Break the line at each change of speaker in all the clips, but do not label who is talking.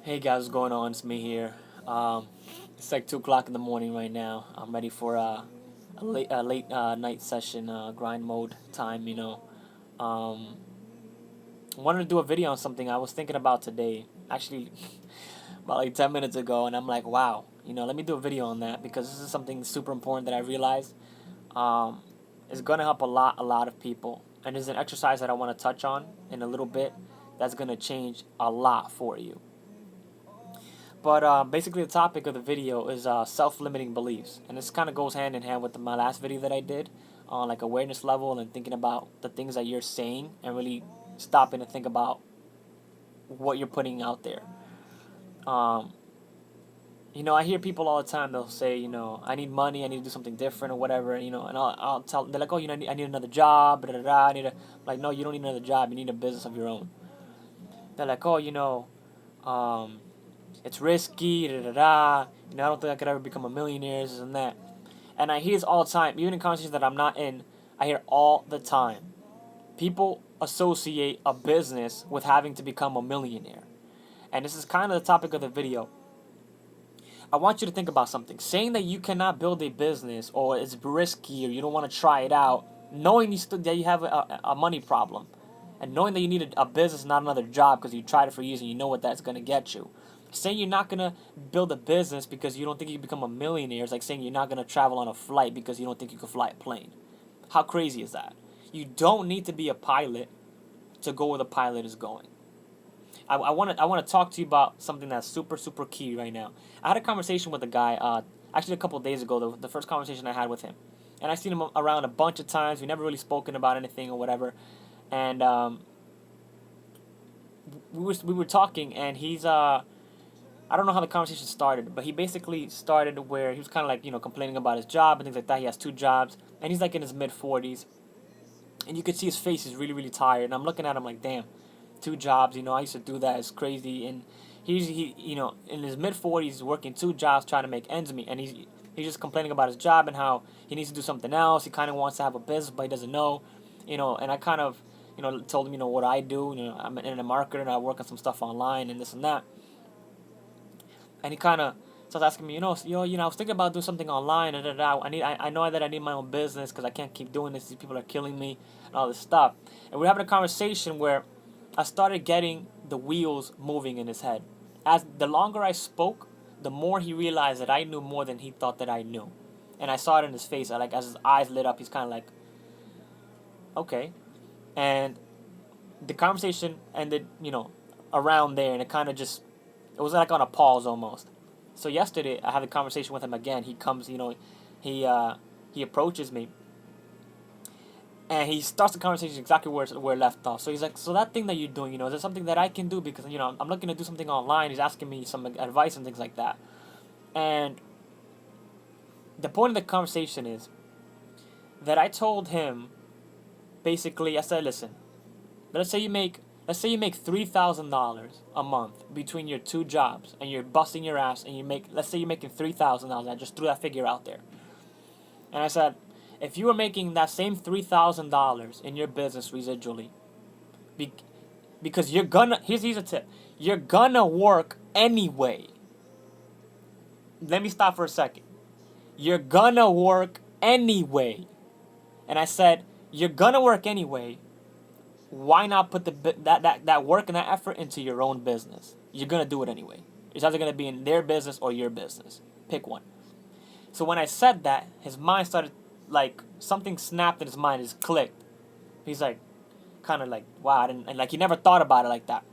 Hey guys, what's going on? It's me here. It's like 2 o'clock in the morning right now. I'm ready for a late night session, grind mode time. I wanted to do a video on something I was thinking about today. Actually, about like 10 minutes ago, and I'm like, wow. Let me do a video on that because this is something super important that I realized. Um, is gonna help a lot of people, and there's an exercise that I want to touch on in a little bit. That's gonna change a lot for you. But basically, the topic of the video is self-limiting beliefs, and this kind of goes hand in hand with my last video that I did on like awareness level and thinking about the things that you're saying and really stopping to think about what you're putting out there. Um, I hear people all the time. They'll say, I need money, I need to do something different or whatever. And I'll tell they're like, oh, I need another job. Da, da, da. Like, no, you don't need another job. You need a business of your own. They're like, oh, um, it's risky, da da da. I don't think I could ever become a millionaire, this and that. And I hear this all the time, even in conversations that I'm not in. I hear all the time. People associate a business with having to become a millionaire. And this is kind of the topic of the video. I want you to think about something. Saying that you cannot build a business or it's risky or you don't want to try it out, knowing that you have a money problem, and knowing that you need a business, not another job, because you tried it for years and you know what that's going to get you. Saying you're not going to build a business because you don't think you can become a millionaire is like saying you're not going to travel on a flight because you don't think you can fly a plane. How crazy is that? You don't need to be a pilot to go where the pilot is going. I want to talk to you about something that's super key right now. I had a conversation with a guy actually a couple of days ago, the first conversation I had with him, and I've seen him around a bunch of times. We never really spoken about anything or whatever, and we were talking, and he's I don't know how the conversation started, but he basically started where he was kind of like complaining about his job and things like that. He has two jobs, and he's like in his mid 40s, and you could see his face is really tired. And I'm looking at him like, damn, two jobs. I used to do that. It's crazy. And he in his mid 40s, working two jobs, trying to make ends meet, and he's just complaining about his job and how he needs to do something else. He kind of wants to have a business, but he doesn't know. And I kind of told him what I do. I'm in a marketer and I work on some stuff online and this and that. And he kind of starts asking me, I was thinking about doing something online, and I know that I need my own business because I can't keep doing this. These people are killing me, and all this stuff. And we're having a conversation where I started getting the wheels moving in his head. As the longer I spoke, the more he realized that I knew more than he thought that I knew, and I saw it in his face. As his eyes lit up, he's kind of like, okay, and the conversation ended, around there, and it was like on a pause almost. So yesterday I had a conversation with him again. He comes, he approaches me, and he starts the conversation exactly where it left off. So he's like, so that thing that you're doing, is there something that I can do? Because I'm looking to do something online. He's asking me some advice and things like that. And the point of the conversation is that I told him, basically, I said, listen, let's say you make $3,000 a month between your two jobs, and you're busting your ass, and let's say you're making $3,000. I just threw that figure out there, and I said, if you were making that same $3,000 in your business residually, be, because here's a tip, you're gonna work anyway. Let me stop for a second. You're gonna work anyway, and I said, you're gonna work anyway. Why not put that work and that effort into your own business? You're gonna do it anyway. It's either gonna be in their business or your business. Pick one. So when I said that, his mind started, like, something snapped in his mind. It clicked. He's like, kind of like, wow, and like he never thought about it like that.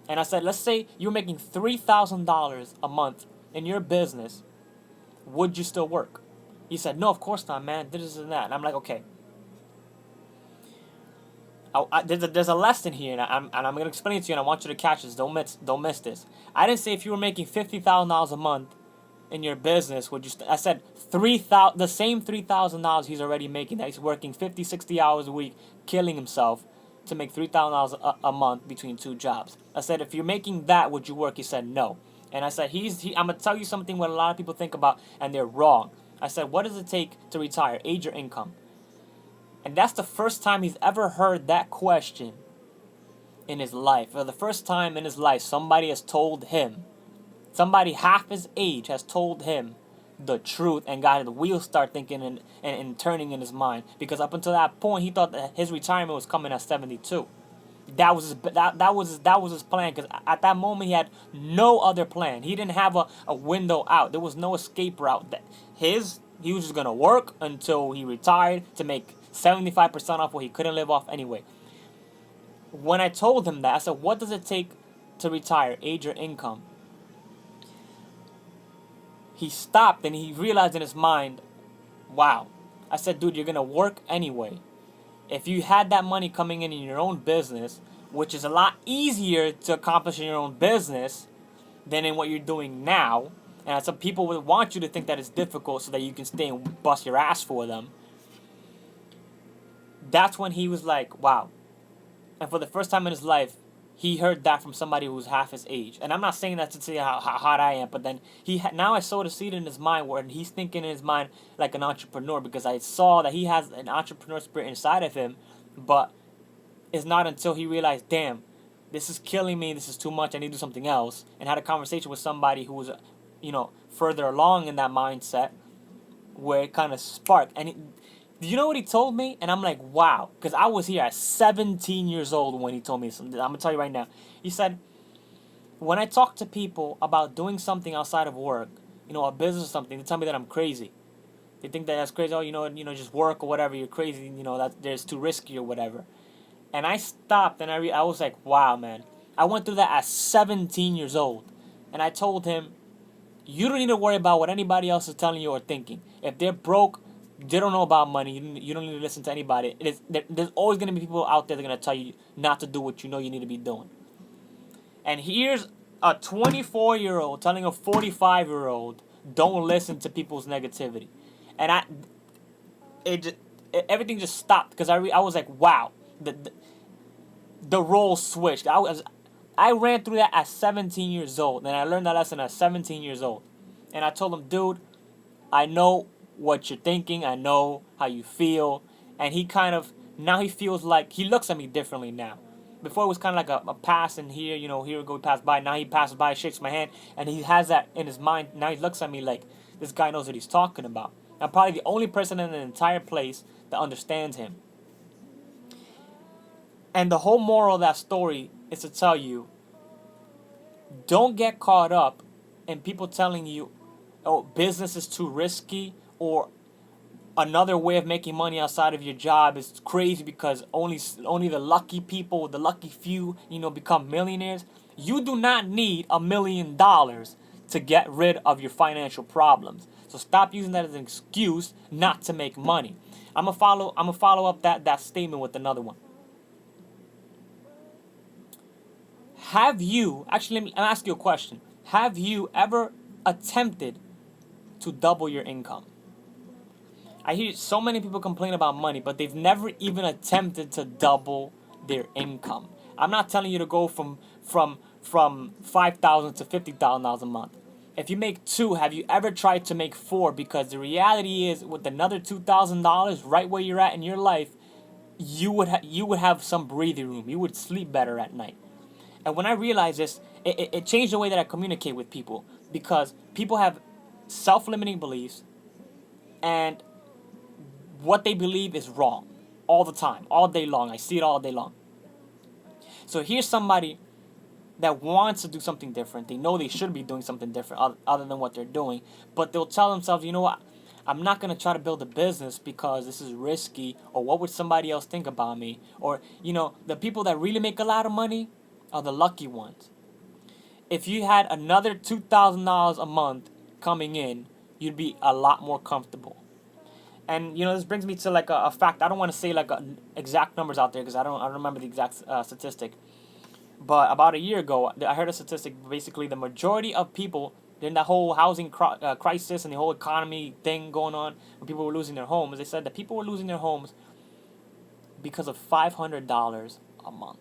And I said, let's say you're making $3,000 a month in your business. Would you still work? He said, no, of course not, man. This and that. And I'm like, okay. There's a lesson here, and I'm gonna explain it to you, and I want you to catch this. Don't miss this. I didn't say if you were making $50,000 a month in your business, would you? I said the same $3,000 he's already making. That he's working 50, 60 hours a week, killing himself to make $3,000 a month between two jobs. I said, if you're making that, would you work? He said no, and I said I'm gonna tell you something what a lot of people think about, and they're wrong. I said, what does it take to retire? Age or income? And that's the first time he's ever heard that question in his life. For the first time in his life, somebody has told him Somebody half his age has told him the truth and got the wheels start thinking and turning in his mind. Because up until that point, he thought that his retirement was coming at 72. That was his plan. Because at that moment, he had no other plan. He didn't have a window out. There was no escape route. He was just gonna work until he retired to make 75% off what he couldn't live off anyway. When I told him that, I said, "What does it take to retire? Age or income?" He stopped and he realized in his mind, wow. I said, "Dude, you're gonna work anyway. If you had that money coming in your own business, which is a lot easier to accomplish in your own business than in what you're doing now, and some people would want you to think that it's difficult so that you can stay and bust your ass for them." That's when he was like, wow. And for the first time in his life, he heard that from somebody who's half his age. And I'm not saying that to say how hot I am, but then now I sowed a seed in his mind where he's thinking in his mind like an entrepreneur, because I saw that he has an entrepreneur spirit inside of him, but it's not until he realized, damn, this is killing me, this is too much, I need to do something else, and had a conversation with somebody who was, further along in that mindset, where it kind of sparked. And do you know what he told me? And I'm like, wow. Because I was here at 17 years old when he told me something. I'm going to tell you right now. He said, when I talk to people about doing something outside of work, a business or something, they tell me that I'm crazy. They think that that's crazy. Oh, just work or whatever. You're crazy. That there's too risky or whatever. And I stopped and I was like, wow, man. I went through that at 17 years old. And I told him, you don't need to worry about what anybody else is telling you or thinking. If they're broke, they don't know about money. You don't need to listen to anybody. There's always going to be people out there that are going to tell you not to do what you know you need to be doing. And here's a 24-year-old telling a 45-year-old, don't listen to people's negativity. And everything just stopped because I was like, wow, the role switched. I ran through that at 17 years old, and I learned that lesson at 17 years old. And I told him, dude, I know what you're thinking. I know how you feel. And now he feels like, he looks at me differently now. Before it was kind of like a pass and here we go, we pass by. Now he passes by, shakes my hand, and he has that in his mind. Now he looks at me like, this guy knows what he's talking about. I'm probably the only person in the entire place that understands him. And the whole moral of that story is to tell you, don't get caught up in people telling you, oh, business is too risky, or another way of making money outside of your job is crazy because only the lucky people, the lucky few, become millionaires. You do not need $1 million to get rid of your financial problems. So stop using that as an excuse not to make money. I'm gonna follow up that statement with another one. Have you actually? Let me ask you a question. Have you ever attempted to double your income? I hear so many people complain about money, but they've never even attempted to double their income. I'm not telling you to go from $5,000 to $50,000 a month. If you make two, have you ever tried to make four? Because the reality is, with another $2,000 right where you're at in your life, you would have some breathing room. You would sleep better at night. And when I realized this, it changed the way that I communicate with people, because people have self-limiting beliefs, and what they believe is wrong all the time, all day long. I see it all day long. So here's somebody that wants to do something different. They know they should be doing something different other than what they're doing, but they'll tell themselves, you know what, I'm not going to try to build a business because this is risky, or what would somebody else think about me? Or, the people that really make a lot of money are the lucky ones. If you had another $2,000 a month coming in, you'd be a lot more comfortable. And this brings me to like a fact. I don't want to say like exact numbers out there because I don't remember the exact statistic. But about a year ago, I heard a statistic. Basically, the majority of people in that whole housing crisis and the whole economy thing going on, when people were losing their homes, they said that people were losing their homes because of $500 a month.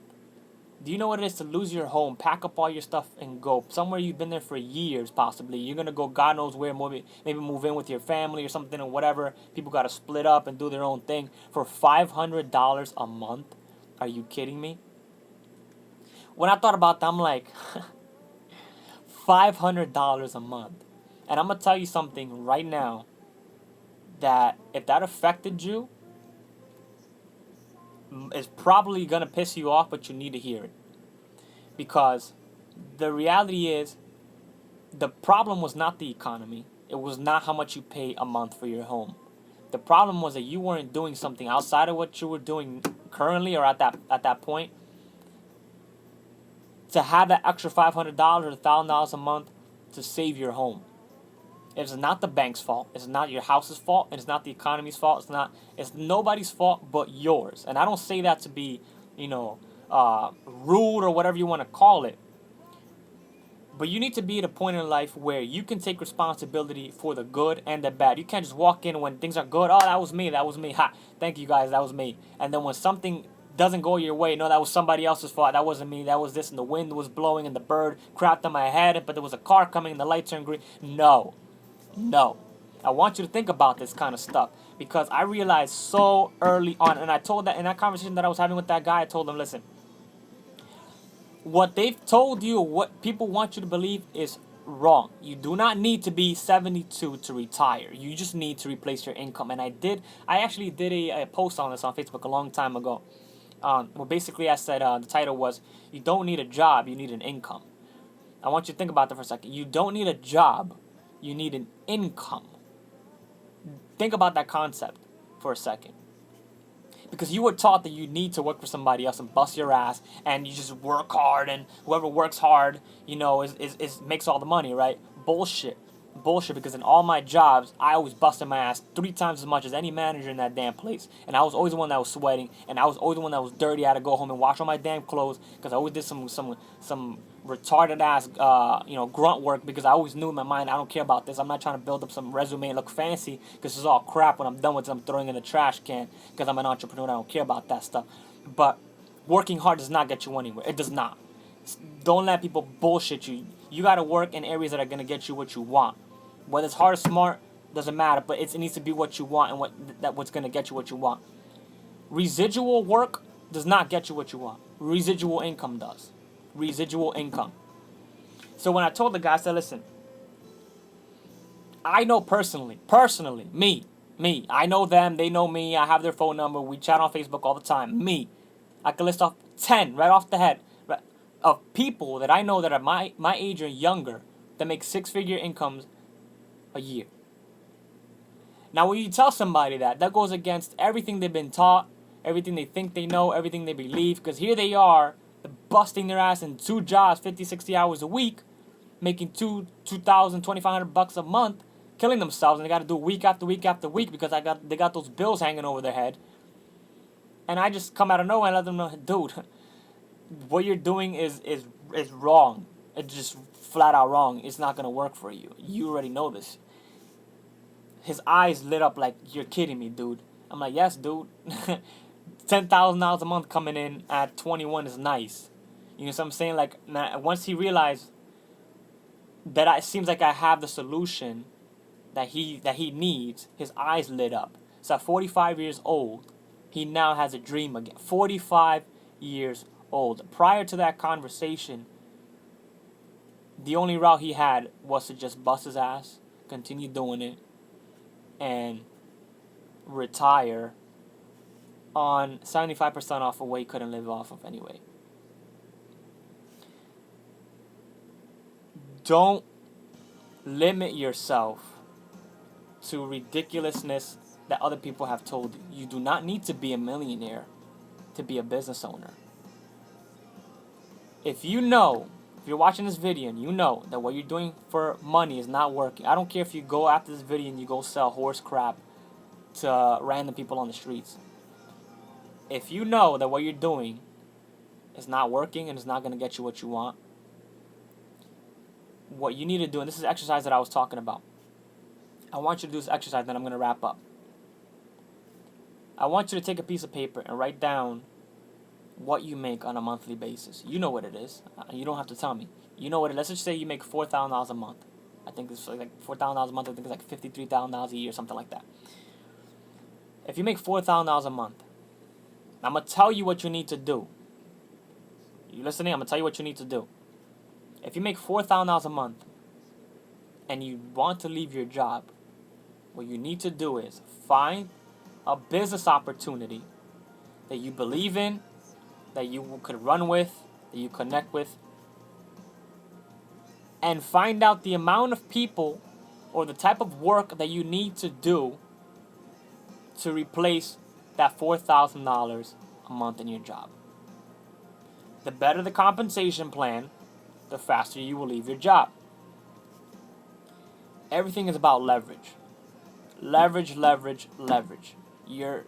Do you know what it is to lose your home, pack up all your stuff, and go somewhere you've been there for years, possibly? You're going to go God knows where, maybe move in with your family or something or whatever. People got to split up and do their own thing for $500 a month. Are you kidding me? When I thought about that, I'm like, $500 a month. And I'm going to tell you something right now that if that affected you, it's probably going to piss you off, but you need to hear it. Because the reality is, the problem was not the economy. It was not how much you pay a month for your home. The problem was that you weren't doing something outside of what you were doing currently or at that point to have that extra $500 or $1,000 a month to save your home. It's not the bank's fault. It's not your house's fault. It's not the economy's fault. It's nobody's fault but yours. And I don't say that to be, rude or whatever you want to call it. But you need to be at a point in life where you can take responsibility for the good and the bad. You can't just walk in when things are good. Oh, that was me. That was me. Ha. Thank you guys. That was me. And then when something doesn't go your way, no, that was somebody else's fault. That wasn't me. That was this. And the wind was blowing and the bird crapped on my head. But there was a car coming and the light turned green. No. I want you to think about this kind of stuff. Because I realized so early on. And I told that in that conversation that I was having with that guy, I told him, listen. What they've told you, what people want you to believe is wrong. You do not need to be 72 to retire. You just need to replace your income. And I actually did a post on this on Facebook a long time ago. Well, basically I said the title was, you don't need a job, you need an income. I want you to think about that for a second. You don't need a job, you need an income. Think about that concept for a second. Because you were taught that you need to work for somebody else and bust your ass, and you just work hard, and whoever works hard, is makes all the money, right? Bullshit. Because in all my jobs, I always busted my ass 3 times as much as any manager in that damn place. And I was always the one that was sweating, and I was always the one that was dirty. I had to go home and wash all my damn clothes, because I always did some retarded ass grunt work, because I always knew in my mind, I don't care about this. I'm not trying to build up some resume and look fancy, because this is all crap. When I'm done with it, I'm throwing it in the trash can, because I'm an entrepreneur and I don't care about that stuff. But working hard does not get you anywhere. It does not. Don't let people bullshit you. You got to work in areas that are going to get you what you want. Whether it's hard or smart, doesn't matter, but it needs to be what you want and what's going to get you what you want. Residual work does not get you what you want. Residual income does. Residual income. So when I told the guy, I said, listen, I know personally, me, I know them, they know me, I have their phone number, we chat on Facebook all the time, me. I can list off 10 right off the head of people that I know that are my age or younger that make 6-figure incomes a year. Now, when you tell somebody that goes against everything they've been taught, everything they think they know, everything they believe, because here they are, busting their ass in 2 jobs, 50, 60 hours a week, making $2,000, $2,500 a month, killing themselves, and they got to do week after week after week because they got those bills hanging over their head. And I just come out of nowhere and let them know, dude, what you're doing is wrong. It's just flat out wrong. It's not gonna work for you. You already know this. His eyes lit up like, you're kidding me, dude. I'm like, yes, dude. $10,000 a month coming in at 21 is nice. You know what I'm saying? Like, once he realized that it seems like I have the solution that he needs, his eyes lit up. So at 45 years old, he now has a dream again. 45 years old. Prior to that conversation, the only route he had was to just bust his ass, continue doing it, and retire on 75% off of what he couldn't live off of anyway. Don't limit yourself to ridiculousness that other people have told you. You do not need to be a millionaire to be a business owner. If you're watching this video and you know that what you're doing for money is not working, I don't care if you go after this video and you go sell horse crap to random people on the streets. If you know that what you're doing is not working and it's not going to get you what you want, what you need to do, and this is the exercise that I was talking about. I want you to do this exercise, then I'm going to wrap up. I want you to take a piece of paper and write down what you make on a monthly basis. You know what it is. You don't have to tell me. You know what it is. Let's just say you make $4,000 a month. I think it's like $4,000 a month. I think it's like $53,000 a year, something like that. If you make $4,000 a month, I'm going to tell you what you need to do. You listening? I'm going to tell you what you need to do. If you make $4,000 a month and you want to leave your job, what you need to do is find a business opportunity that you believe in, that you could run with, that you connect with, and find out the amount of people or the type of work that you need to do to replace that $4,000 a month in your job. The better the compensation plan, the faster you will leave your job. Everything is about leverage. Leverage, leverage, leverage. You're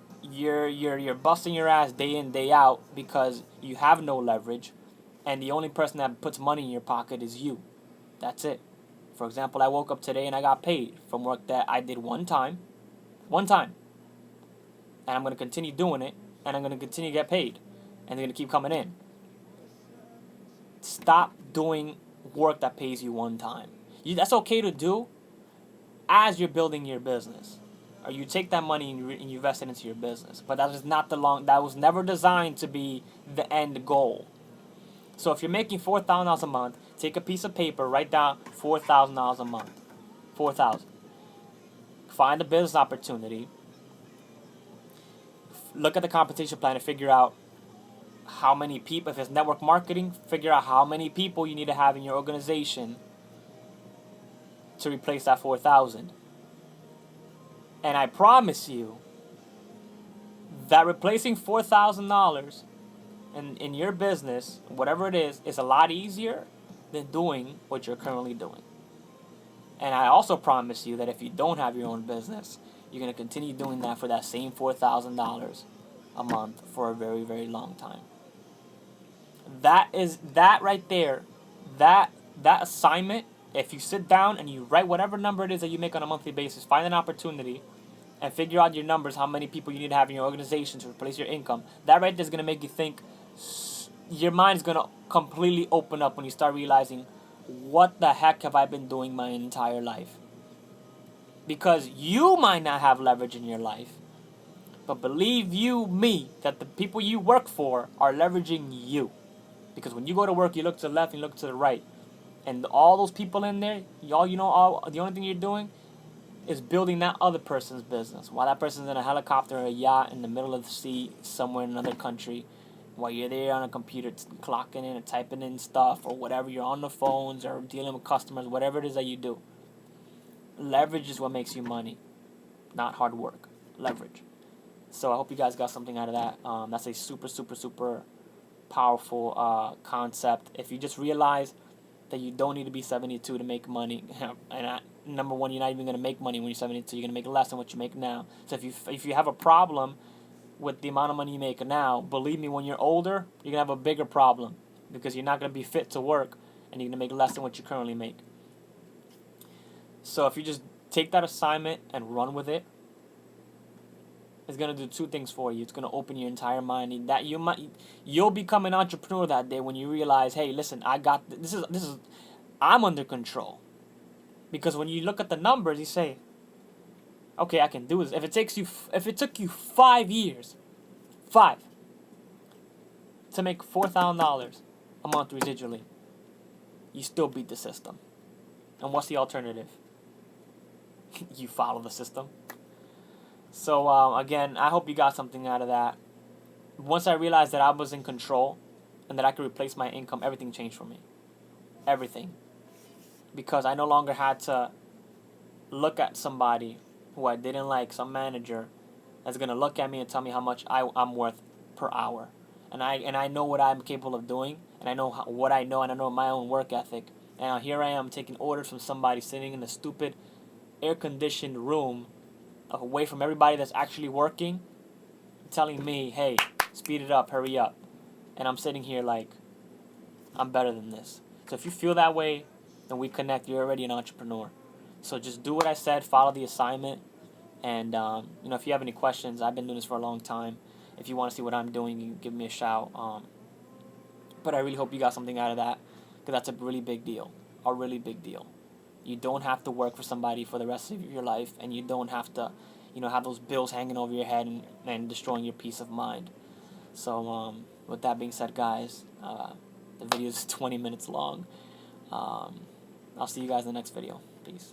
busting your ass day in, day out because you have no leverage, and the only person that puts money in your pocket is you. That's it. For example, I woke up today and I got paid from work that I did one time, and I'm gonna continue doing it, and I'm gonna continue to get paid, and they're gonna keep coming in. Stop doing work that pays you one time. That's okay to do as you're building your business, or you take that money and you invest it into your business. But that is not that was never designed to be the end goal. So if you're making $4,000 a month, take a piece of paper, write down $4,000 a month. 4,000. Find a business opportunity. Look at the compensation plan and figure out how many people. If it's network marketing, figure out how many people you need to have in your organization to replace that 4,000. And I promise you that replacing $4,000 in your business, whatever it is a lot easier than doing what you're currently doing. And I also promise you that if you don't have your own business, you're going to continue doing that for that same $4,000 a month for a very, very long time. That right there, that assignment, if you sit down and you write whatever number it is that you make on a monthly basis, find an opportunity and figure out your numbers, how many people you need to have in your organization to replace your income. That right there is going to make you think. Your mind is going to completely open up when you start realizing, what the heck have I been doing my entire life? Because you might not have leverage in your life, but believe you me that the people you work for are leveraging you. Because when you go to work, you look to the left and you look to the right, and all those people in there, the only thing you're doing is building that other person's business, while that person's in a helicopter or a yacht in the middle of the sea somewhere in another country, while you're there on a computer clocking in and typing in stuff or whatever. You're on the phones or dealing with customers, whatever it is that you do. Leverage is what makes you money, not hard work. Leverage. So I hope you guys got something out of that. That's a super, super, super powerful concept. If you just realize that you don't need to be 72 to make money, and number one, you're not even going to make money when you're 72. You're going to make less than what you make now. So if you have a problem with the amount of money you make now, believe me, when you're older, you're going to have a bigger problem, because you're not going to be fit to work and you're going to make less than what you currently make. So if you just take that assignment and run with it, it's going to do two things for you. It's going to open your entire mind. That you'll become an entrepreneur that day when you realize, hey, listen, I got this is I'm under control. Because when you look at the numbers, you say, okay, I can do this. If it took you 5 years, to make $4,000 a month residually, you still beat the system. And what's the alternative? You follow the system. So again, I hope you got something out of that. Once I realized that I was in control and that I could replace my income, everything changed for me. Everything. Because I no longer had to look at somebody who I didn't like, some manager that's going to look at me and tell me how much I'm worth per hour. And I know what I'm capable of doing, and I know what I know, and I know my own work ethic. And here I am taking orders from somebody sitting in a stupid air-conditioned room away from everybody that's actually working, telling me, hey, speed it up, hurry up. And I'm sitting here like, I'm better than this. So if you feel that way, then we connect. You're already an entrepreneur. So just do what I said, follow the assignment. And, if you have any questions, I've been doing this for a long time. If you want to see what I'm doing, you can give me a shout. But I really hope you got something out of that, because that's a really big deal. A really big deal. You don't have to work for somebody for the rest of your life, and you don't have to, have those bills hanging over your head and destroying your peace of mind. So, with that being said, guys, the video is 20 minutes long. Um, I'll see you guys in the next video. Peace.